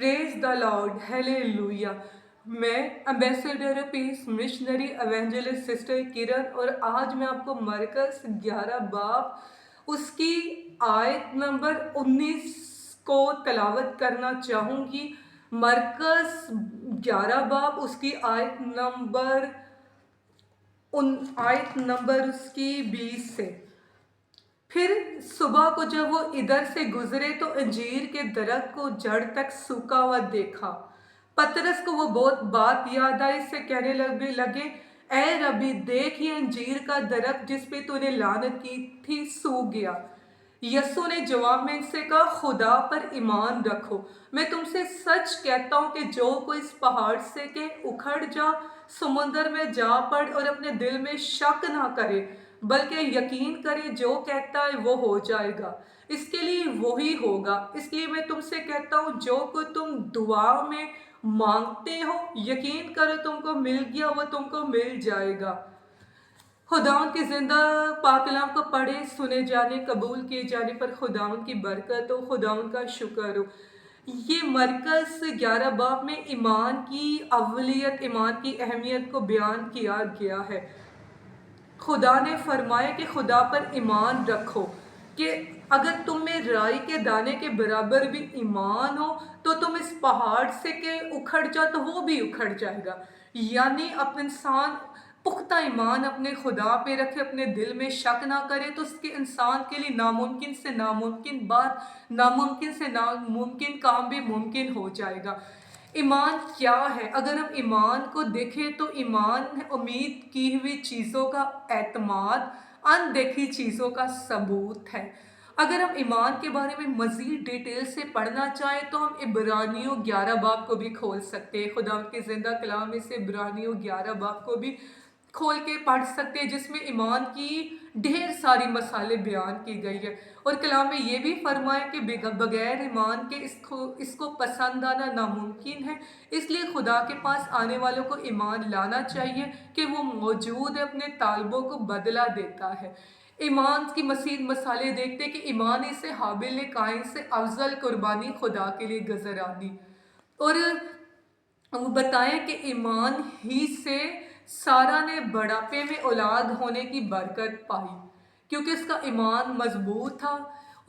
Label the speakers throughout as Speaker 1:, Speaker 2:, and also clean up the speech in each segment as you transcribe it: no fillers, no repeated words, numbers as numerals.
Speaker 1: Praise the lord, hallelujah. मैं ambassador peace missionary evangelist sister Kiran, और आज मैं आपको मरकस 11 बाब उसकी आयत नंबर 19 को तलावत करना चाहूँगी। मरकस 11 बाब उसकी आयत नंबर उसकी 20 से। फिर सुबह को जब वो इधर से गुजरे तो अंजीर के दरख्त को जड़ तक सूखा हुआ देखा। पतरस को वो बहुत बात याद आई, से कहने लगे, ए रबी, देख, ये अंजीर का दरख्त जिस पे तूने लानत की थी सूख गया। यसु ने जवाब में इनसे कहा, खुदा पर ईमान रखो। मैं तुमसे सच कहता हूँ कि जो कोई इस पहाड़ से के उखड़ जा, समुंदर में जा पड़, और अपने दिल में शक ना करे बल्कि यकीन करे जो कहता है वो हो जाएगा, इसके लिए वही होगा। इसलिए मैं तुमसे कहता हूँ, जो को तुम दुआ में मांगते हो, यकीन करो तुमको मिल गया, वो तुमको मिल जाएगा। खुदावंद की जिंदा पाक कलाम को पढ़े, सुने जाने, कबूल किए जाने पर खुदावंद की बरकत हो, खुदावंद का शुक्र हो। ये मरकस 11 बाब में ईमान की अव्वलियत, ईमान की अहमियत को बयान किया गया है। खुदा ने फरमाया कि खुदा पर ईमान रखो, कि अगर तुम में राई के दाने के बराबर भी ईमान हो तो तुम इस पहाड़ से के उखड़ जाओ तो वो भी उखड़ जाएगा। यानी अपने इंसान पुख्ता ईमान अपने खुदा पे रखे, अपने दिल में शक ना करे, तो उसके इंसान के लिए नामुमकिन से नामुमकिन बात, नामुमकिन से नामुमकिन काम भी मुमकिन हो जाएगा। ईमान क्या है? अगर हम ईमान को देखें तो ईमान उम्मीद की हुई चीज़ों का एतमाद, अनदेखी चीज़ों का सबूत है। अगर हम ईमान के बारे में मज़ीद डिटेल से पढ़ना चाहें तो हम इब्रानियों 11 बाब को भी खोल सकते हैं। खुदा के ज़िंदा कलाम में से इब्रानियों 11 बाब को भी खोल के पढ़ सकते हैं, जिसमें ईमान की ढेर सारी मसाले बयान की गई है। और कलाम में ये भी फरमाया कि बगैर ईमान के इसको पसंद आना नामुमकिन है। इसलिए खुदा के पास आने वालों को ईमान लाना चाहिए कि वो मौजूद है, अपने तालबों को बदला देता है। ईमान की मसीद मसाले देखते कि ईमान से हाबिल ने कायन से अफजल कुर्बानी खुदा के लिए गजरानी, और वो बताएं कि ईमान ही से सारा ने बुढ़ापे में औलाद होने की बरकत पाई, क्योंकि उसका ईमान मजबूत था।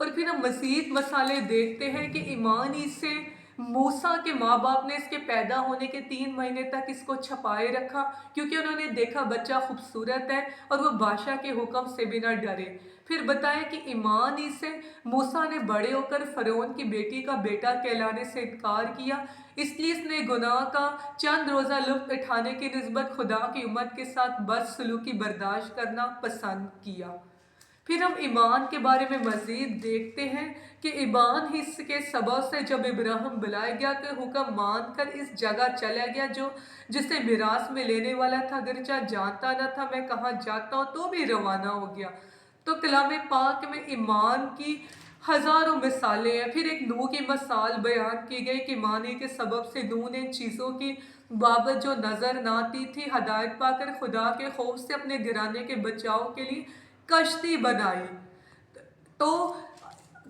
Speaker 1: और फिर हम मज़ीद मसाले देखते हैं कि ईमान ही से मूसा के माँ बाप ने इसके पैदा होने के 3 महीने तक इसको छपाए रखा, क्योंकि उन्होंने देखा बच्चा खूबसूरत है और वो बादशाह के हुक्म से भी न डरे। फिर बताया कि ईमान ही से मूसा ने बड़े होकर फ़िरौन की बेटी का बेटा कहलाने से इनकार किया, इसलिए इसने गुनाह का चंद रोज़ा लुत्फ़ उठाने की निस्बत खुदा की उम्मत के साथ बदसलूकी बर्दाश्त करना पसंद किया। फिर हम ईमान के बारे में मज़ीद देखते हैं कि ईमान ही के सबब से जब इब्राहिम बुलाया गया तो हुक्म मान कर इस जगह चला गया जो जिसे मिरास में लेने वाला था, अगरचा जानता न था मैं कहाँ जाता हूँ, तो भी रवाना हो गया। तो कलाम पाक में ईमान की हज़ारों मिसालें हैं। फिर एक नूह की मिसाल बयान की गई कि ईमान के सबब से नूह ने चीज़ों की बाबत जो नज़र ना आती थी, हदायत पाकर खुदा के खौफ से अपने घराने के बचाव के लिए कश्ती बनाई। तो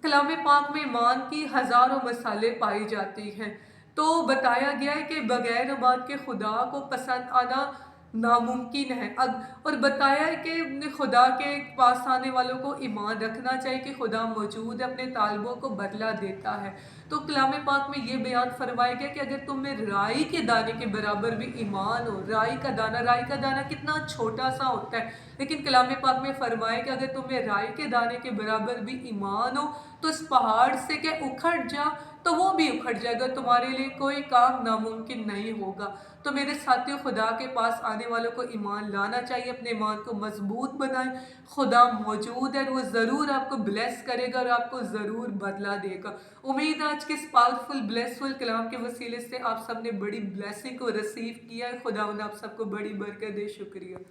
Speaker 1: कलाम पाक में ईमान की हज़ारों मिसालें पाई जाती हैं। तो बताया गया है कि बगैर इबादत के खुदा को पसंद आना नामुमकिन है। और बताया है कि खुदा के पास आने वालों को ईमान रखना चाहिए कि खुदा मौजूद है, अपने तालबों को बदला देता है। तो कलाम पाक में ये बयान फरमाया गया कि अगर तुम में राई के दाने के बराबर भी ईमान हो, राई का दाना कितना छोटा सा होता है, लेकिन कलाम पाक में फरमाया कि अगर तुम में राई के दाने के बराबर भी ईमान हो तो इस पहाड़ से क्या उखड़ जा, तो वो भी उखड़ जाएगा, तुम्हारे लिए कोई काम नामुमकिन नहीं होगा। तो मेरे साथियों, खुदा के पास आने वालों को ईमान लाना चाहिए, अपने ईमान को मजबूत बनाएं। खुदा मौजूद है, वो ज़रूर आपको ब्लेस करेगा और आपको ज़रूर बदला देगा। उम्मीद आज के इस पावरफुल ब्लेसफुल कलाम के वसीले से आप सब ने बड़ी ब्लेसिंग को रिसीव किया है। खुदा आप सबको बड़ी बरकत दे। शुक्रिया।